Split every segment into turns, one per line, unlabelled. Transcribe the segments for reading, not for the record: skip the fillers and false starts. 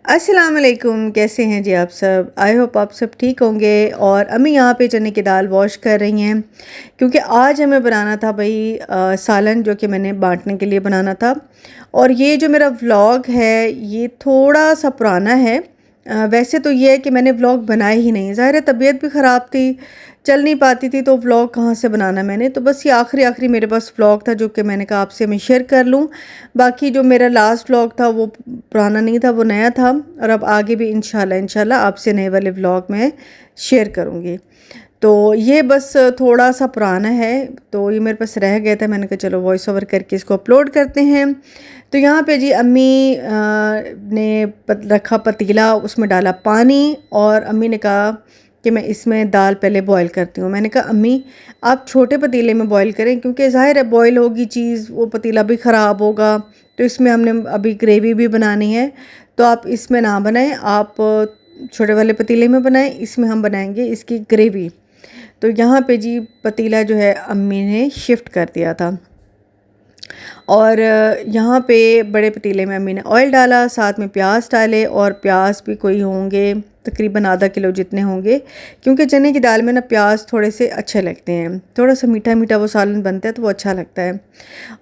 अस्सलाम वालेकुम, कैसे हैं जी आप सब। आई होप आप सब ठीक होंगे। और अम्मी यहाँ पे चने की दाल वॉश कर रही हैं क्योंकि आज हमें बनाना था भाई सालन, जो कि मैंने बांटने के लिए बनाना था। और ये जो मेरा व्लॉग है ये थोड़ा सा पुराना है। वैसे तो ये है कि मैंने व्लॉग बनाए ही नहीं, ज़ाहिर है तबीयत भी ख़राब थी, चल नहीं पाती थी, तो व्लॉग कहाँ से बनाना मैंने। तो बस ये आखिरी आखिरी मेरे पास व्लॉग था जो कि मैंने कहा आपसे मैं शेयर कर लूँ। बाकी जो मेरा लास्ट व्लॉग था वो पुराना नहीं था, वो नया था। और अब आगे भी इंशाल्लाह इंशाल्लाह आपसे नए वाले व्लॉग में शेयर करूँगी। तो ये बस थोड़ा सा पुराना है, तो ये मेरे पास रह गया था, मैंने कहा चलो वॉइस ओवर करके इसको अपलोड करते हैं। तो यहाँ पे जी अम्मी ने रखा पतीला, उसमें डाला पानी, और अम्मी ने कहा कि मैं इसमें दाल पहले बॉईल करती हूँ। मैंने कहा अम्मी आप छोटे पतीले में बॉईल करें, क्योंकि ज़ाहिर है बॉईल होगी चीज़, वो पतीला भी ख़राब होगा। तो इसमें हमने अभी ग्रेवी भी बनानी है, तो आप इसमें ना बनाएं, आप छोटे वाले पतीले में बनाएं, इसमें हम बनाएंगे इसकी ग्रेवी। तो यहाँ पे जी पतीला जो है अम्मी ने शिफ्ट कर दिया था, और यहाँ पे बड़े पतीले में अम्मी ने ऑयल डाला, साथ में प्याज डाले, और प्याज भी कोई होंगे तकरीबन आधा किलो जितने होंगे, क्योंकि चने की दाल में ना प्याज थोड़े से अच्छे लगते हैं, थोड़ा सा मीठा मीठा वो सालन बनता है तो वो अच्छा लगता है।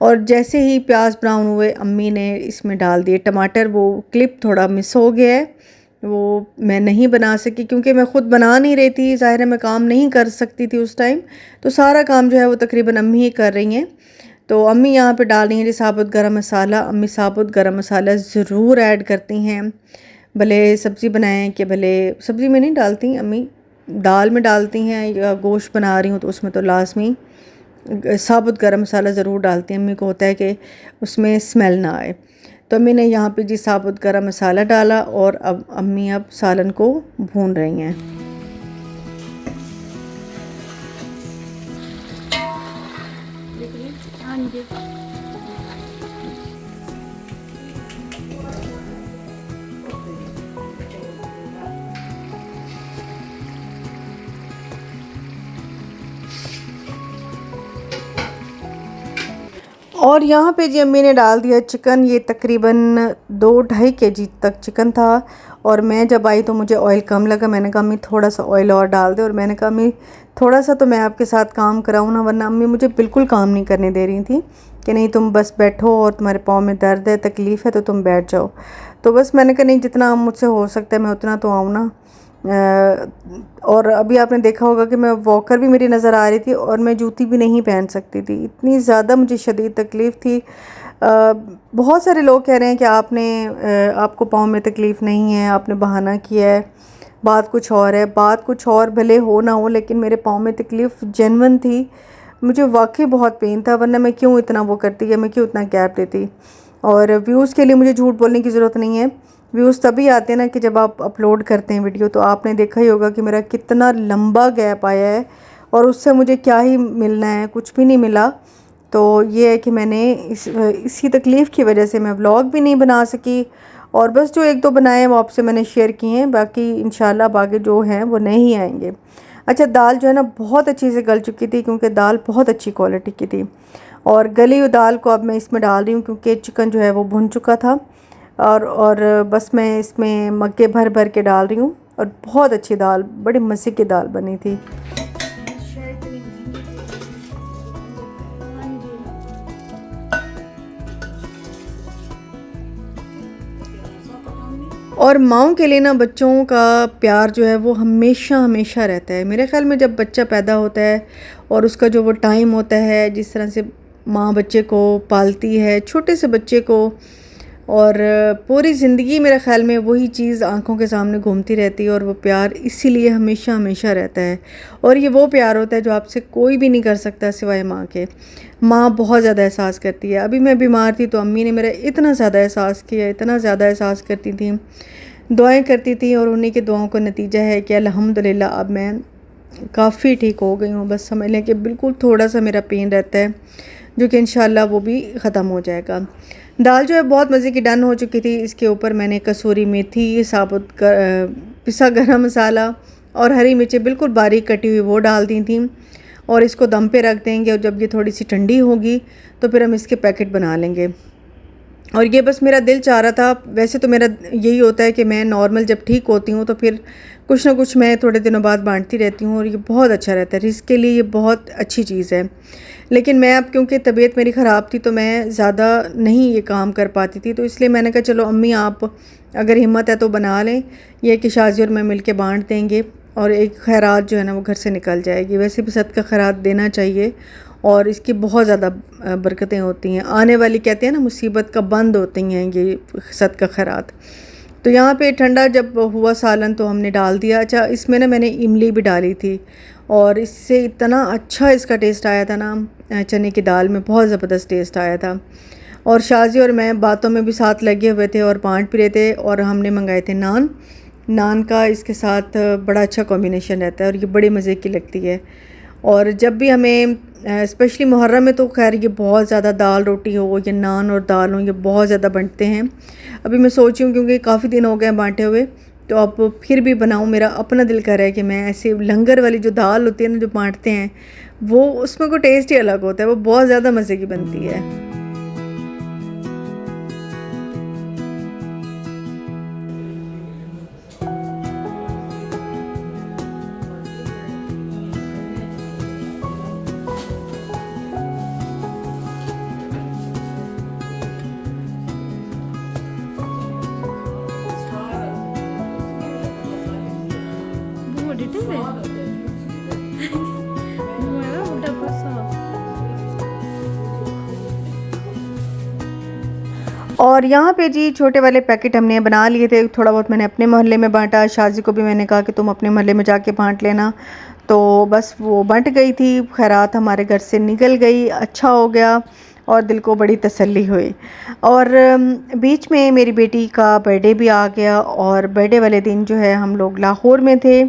और जैसे ही प्याज ब्राउन हुए अम्मी ने इसमें डाल दिए टमाटर। वो क्लिप थोड़ा मिस हो गया है, वो मैं नहीं बना सकी क्योंकि मैं ख़ुद बना नहीं रही थी, ज़ाहिर है मैं काम नहीं कर सकती थी उस टाइम। तो सारा काम जो है वो तकरीबन अम्मी ही कर रही हैं। तो अम्मी यहाँ पे डाल रही हैं जी साबुत गरम मसाला। अम्मी साबुत गरम मसाला ज़रूर ऐड करती हैं, भले सब्ज़ी बनाएं कि भले सब्ज़ी में नहीं डालती अम्मी, दाल में डालती हैं या गोश्त बना रही हूँ तो उसमें तो लाजमी साबुत गरम मसाला ज़रूर डालती हैं। अम्मी को होता है कि उसमें स्मेल ना आए। तो अम्मी ने यहाँ पे जी साबुत गरम मसाला डाला, और अब अम्मी अब सालन को भून रही हैं। और यहाँ पे जी अम्मी ने डाल दिया चिकन। ये तकरीबन 2-2.5 kg तक चिकन था, और मैं जब आई तो मुझे ऑयल कम लगा। मैंने कहा अम्मी थोड़ा सा ऑयल और डाल दे, और मैंने कहा अम्मी थोड़ा सा तो मैं आपके साथ काम कराऊँ ना, वरना अम्मी मुझे बिल्कुल काम नहीं करने दे रही थी कि नहीं तुम बस बैठो, और तुम्हारे पाँव में दर्द है, तकलीफ़ है, तो तुम बैठ जाओ। तो बस मैंने कहा नहीं, जितना मुझसे हो सकता है मैं उतना तो आऊँ ना। और अभी आपने देखा होगा कि मैं वॉकर भी मेरी नज़र आ रही थी, और मैं जूती भी नहीं पहन सकती थी, इतनी ज़्यादा मुझे शदीद तकलीफ़ थी। बहुत सारे लोग कह रहे हैं कि आपको पाँव में तकलीफ़ नहीं है, आपने बहाना किया है, बात कुछ और है। बात कुछ और भले हो ना हो, लेकिन मेरे पाँव में तकलीफ़ जेन्युइन थी, मुझे वाकई बहुत पेन था, वरना मैं क्यों इतना वो करती, या मैं क्यों इतना गैप देती। और व्यूज़ के लिए मुझे झूठ बोलने की ज़रूरत नहीं है, व्यूज़ तभी आते हैं ना कि जब आप अपलोड करते हैं वीडियो। तो आपने देखा ही होगा कि मेरा कितना लंबा गैप आया है, और उससे मुझे क्या ही मिलना है, कुछ भी नहीं मिला। तो ये है कि मैंने इसी तकलीफ़ की वजह से मैं व्लॉग भी नहीं बना सकी, और बस जो 1-2 बनाए हैं वो आपसे मैंने शेयर किए हैं, बाकी इंशाल्लाह बाकी जो हैं वो नए ही आएंगे। अच्छा, दाल जो है ना बहुत अच्छी से गल चुकी थी, क्योंकि दाल बहुत अच्छी क्वालिटी की थी। और गली हुई दाल को अब मैं इसमें डाल रही हूँ, क्योंकि चिकन जो है वो भुन चुका था। और बस मैं इसमें मग्गे भर भर के डाल रही हूँ, और बहुत अच्छी दाल, बड़ी मज़े की दाल बनी थी। और माँओं के लिए ना बच्चों का प्यार जो है वो हमेशा हमेशा रहता है। मेरे ख़्याल में जब बच्चा पैदा होता है और उसका जो वो टाइम होता है, जिस तरह से माँ बच्चे को पालती है, छोटे से बच्चे को, और पूरी ज़िंदगी मेरे ख़्याल में वही चीज़ आँखों के सामने घूमती रहती है, और वो प्यार इसीलिए हमेशा हमेशा रहता है। और ये वो प्यार होता है जो आपसे कोई भी नहीं कर सकता सिवाय माँ के। माँ बहुत ज़्यादा एहसास करती है। अभी मैं बीमार थी तो अम्मी ने मेरा इतना ज़्यादा एहसास किया, इतना ज़्यादा एहसास करती थी, दुआएं करती थी, और उन्हीं की दुआओं का नतीजा है कि अल्हम्दुलिल्लाह अब मैं काफ़ी ठीक हो गई हूँ। बस समझ लें कि बिल्कुल थोड़ा सा मेरा पेन रहता है, जो कि इंशाल्लाह वो भी ख़त्म हो जाएगा। दाल जो है बहुत मज़े की डन हो चुकी थी। इसके ऊपर मैंने कसूरी मेथी, पिसा गरम मसाला और हरी मिर्चें बिल्कुल बारीक कटी हुई वो डाल दी थी, और इसको दम पे रख देंगे। और जब ये थोड़ी सी ठंडी होगी तो फिर हम इसके पैकेट बना लेंगे। और ये बस मेरा दिल चाह रहा था। वैसे तो मेरा यही होता है कि मैं नॉर्मल जब ठीक होती हूँ तो फिर कुछ ना कुछ मैं थोड़े दिनों बाद बांटती रहती हूँ, और ये बहुत अच्छा रहता है, रिस्क के लिए ये बहुत अच्छी चीज़ है। लेकिन मैं अब क्योंकि तबीयत मेरी ख़राब थी तो मैं ज़्यादा नहीं ये काम कर पाती थी, तो इसलिए मैंने कहा चलो अम्मी आप अगर हिम्मत है तो बना लें, ये कि शाजी और मैं मिल के बाँट देंगे और एक खैरात जो है ना वो घर से निकल जाएगी। वैसे भी सदका खैरात देना चाहिए और इसकी बहुत ज़्यादा बरकतें होती हैं। आने वाली कहते हैं ना मुसीबत का बंद होती हैं ये सदका खैरात। तो यहाँ पे ठंडा जब हुआ सालन तो हमने डाल दिया। अच्छा, इसमें ना मैंने इमली भी डाली थी और इससे इतना अच्छा इसका टेस्ट आया था ना, चने की दाल में बहुत ज़बरदस्त टेस्ट आया था। और शाजी और मैं बातों में भी साथ लगे हुए थे और बांट भी रहे थे। और हमने मंगाए थे नान। नान का इसके साथ बड़ा अच्छा कॉम्बिनेशन रहता है और ये बड़े मज़े की लगती है। और जब भी हमें स्पेशली मुहर्रम में तो खैर ये बहुत ज़्यादा दाल रोटी हो या नान और दाल हो, ये बहुत ज़्यादा बनते हैं। अभी मैं सोच रही हूँ क्योंकि काफ़ी दिन हो गए हैं बांटे हुए, तो अब फिर भी बनाऊँ। मेरा अपना दिल कर रहा है कि मैं ऐसे लंगर वाली जो दाल होती है ना जो बांटते हैं, वो उसमें कोई टेस्ट ही अलग होता है, वो बहुत ज़्यादा मज़े की बनती है।
Bu değil mi? Numara burada basa.
और यहाँ पे जी छोटे वाले पैकेट हमने बना लिए थे, थोड़ा बहुत मैंने अपने मोहल्ले में बांटा। शाजी को भी मैंने कहा कि तुम अपने मोहल्ले में जाके बांट लेना, तो बस वो बंट गई थी। खैरात हमारे घर से निकल गई, अच्छा हो गया और दिल को बड़ी तसल्ली हुई। और बीच में मेरी बेटी का बर्थडे भी आ गया, और बर्थडे वाले दिन जो है हम लोग लाहौर में थे,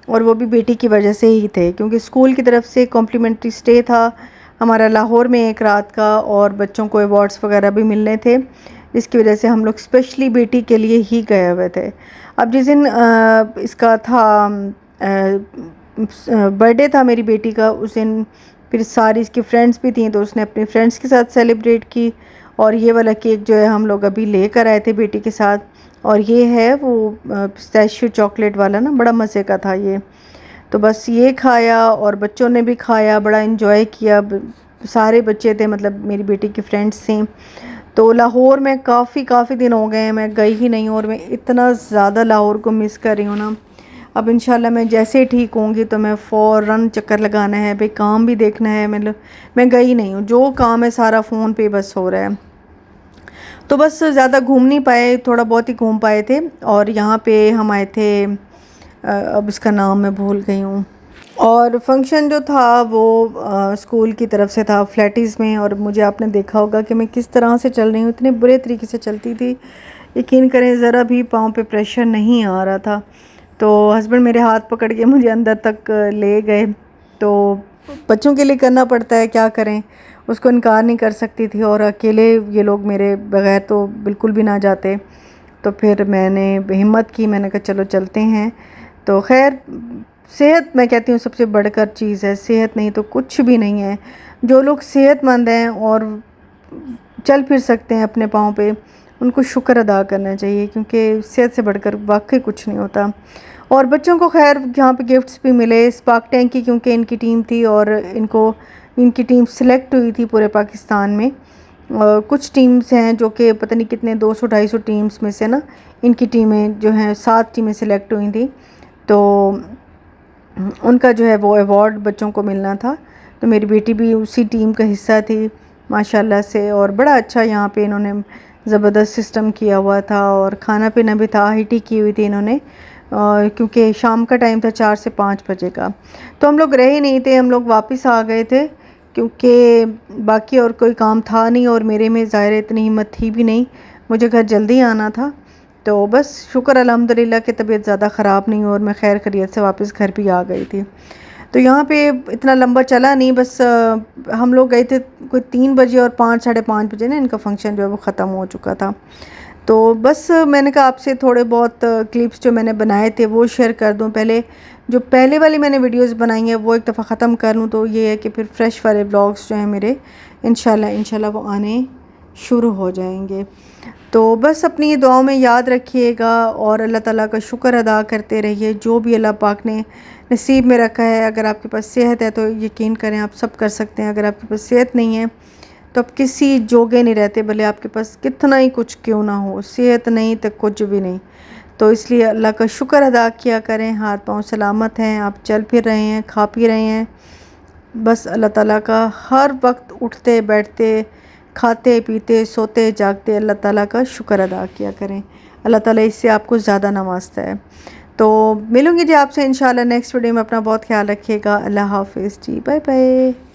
और वो भी बेटी की वजह से ही थे क्योंकि स्कूल की तरफ से कॉम्प्लीमेंट्री स्टे था हमारा लाहौर में एक रात का, और बच्चों को अवार्ड्स वगैरह भी मिलने थे। इसकी वजह से हम लोग स्पेशली बेटी के लिए ही गए हुए थे। अब जिस दिन इसका था बर्थडे था मेरी बेटी का, उस दिन फिर सारी इसकी फ्रेंड्स भी थी, तो उसने अपने फ्रेंड्स के साथ सेलिब्रेट की। और ये वाला केक जो है हम लोग अभी लेकर आए थे बेटी के साथ, और ये है वो पिस्ताशियो चॉकलेट वाला ना, बड़ा मज़े का था ये। तो बस ये खाया और बच्चों ने भी खाया, बड़ा इन्जॉय किया। सारे बच्चे थे, मतलब मेरी बेटी के फ्रेंड्स थे। तो लाहौर में काफ़ी दिन हो गए हैं मैं गई ही नहीं, और मैं इतना ज़्यादा लाहौर को मिस कर रही हूँ ना। अब इंशाल्लाह मैं जैसे ठीक होंगी तो मैं फ़ौरन चक्कर लगाना है भाई, काम भी देखना है। मतलब मैं गई नहीं हूँ, जो काम है सारा फ़ोन पे बस हो रहा है। तो बस ज़्यादा घूम नहीं पाए, थोड़ा बहुत ही घूम पाए थे। और यहाँ पे हम आए थे, अब इसका नाम मैं भूल गई हूँ। और फंक्शन जो था वो स्कूल की तरफ से था फ्लैटिस में, और मुझे आपने देखा होगा कि मैं किस तरह से चल रही हूँ, इतने बुरे तरीके से चलती थी, यकीन करें ज़रा भी पाँव पे प्रेशर नहीं आ रहा था। तो हस्बैंड मेरे हाथ पकड़ के मुझे अंदर तक ले गए। तो बच्चों के लिए करना पड़ता है, क्या करें, उसको इनकार नहीं कर सकती थी, और अकेले ये लोग मेरे बग़ैर तो बिल्कुल भी ना जाते। तो फिर मैंने हिम्मत की, मैंने कहा चलो चलते हैं। तो खैर सेहत मैं कहती हूँ सबसे बढ़कर चीज़ है, सेहत नहीं तो कुछ भी नहीं है। जो लोग सेहतमंद हैं और चल फिर सकते हैं अपने पाँव पे, उनको शुक्र अदा करना चाहिए, क्योंकि सेहत से बढ़कर वाकई कुछ नहीं होता। और बच्चों को खैर यहाँ पे गिफ्ट्स भी मिले स्पार्क टैंक की, क्योंकि इनकी टीम थी और इनकी टीम सेलेक्ट हुई थी पूरे पाकिस्तान में। और कुछ टीम्स हैं जो कि पता नहीं कितने 200-250 टीम्स में से ना, इनकी टीमें जो हैं 7 टीमें सेलेक्ट हुई थी। तो उनका जो है वो अवार्ड बच्चों को मिलना था, तो मेरी बेटी भी उसी टीम का हिस्सा थी माशाल्लाह से। और बड़ा अच्छा यहाँ पे इन्होंने ज़बरदस्त सिस्टम किया हुआ था, और खाना पीना भी था, हिटी की हुई थी इन्होंने, क्योंकि शाम का टाइम था 4 से 5 बजे का। तो हम लोग रहे नहीं थे, हम लोग वापस आ गए थे, क्योंकि बाकी और कोई काम था नहीं, और मेरे में ज़ाहिर इतनी हिम्मत थी भी नहीं, मुझे घर जल्दी आना था। तो बस शुक्र अल्हम्दुलिल्लाह कि तबीयत ज़्यादा ख़राब नहीं हुई और मैं खैर खैरियत से वापस घर भी आ गई थी। तो यहाँ पे इतना लंबा चला नहीं, बस हम लोग गए थे कोई 3 बजे, और 5 साढ़े 5 बजे ना इनका फंक्शन जो है वो ख़त्म हो चुका था। तो बस मैंने कहा आपसे थोड़े बहुत क्लिप्स जो मैंने बनाए थे वो शेयर कर दूँ। पहले जो पहले वाली मैंने वीडियोस बनाई हैं वो एक दफ़ा ख़त्म कर लूँ, तो ये है कि फिर फ्रेश वाले व्लॉग्स जो हैं मेरे इंशाल्लाह वो आने शुरू हो जाएंगे। तो बस अपनी दुआओं में याद रखिएगा और अल्लाह ताला का शुक्र अदा करते रहिए जो भी अल्लाह पाक ने नसीब में रखा है। अगर आपके पास सेहत है तो यकीन करें आप सब कर सकते हैं, अगर आपके पास सेहत नहीं है तो आप किसी जोगे नहीं रहते, भले आपके पास कितना ही कुछ क्यों ना हो, सेहत नहीं तो कुछ भी नहीं। तो इसलिए अल्लाह का शुक्र अदा किया करें, हाथ पाँव सलामत हैं, आप चल फिर रहे हैं, खा पी रहे हैं। बस अल्लाह ताला का हर वक्त उठते बैठते खाते पीते सोते जागते अल्लाह ताला का शुक्र अदा किया करें। अल्लाह ताला इससे आपको ज़्यादा नवाजता है। तो मिलूँगी जी आपसे इंशाल्लाह नेक्स्ट वीडियो में। अपना बहुत ख्याल रखिएगा। अल्लाह हाफ़िज़ जी, बाय बाय।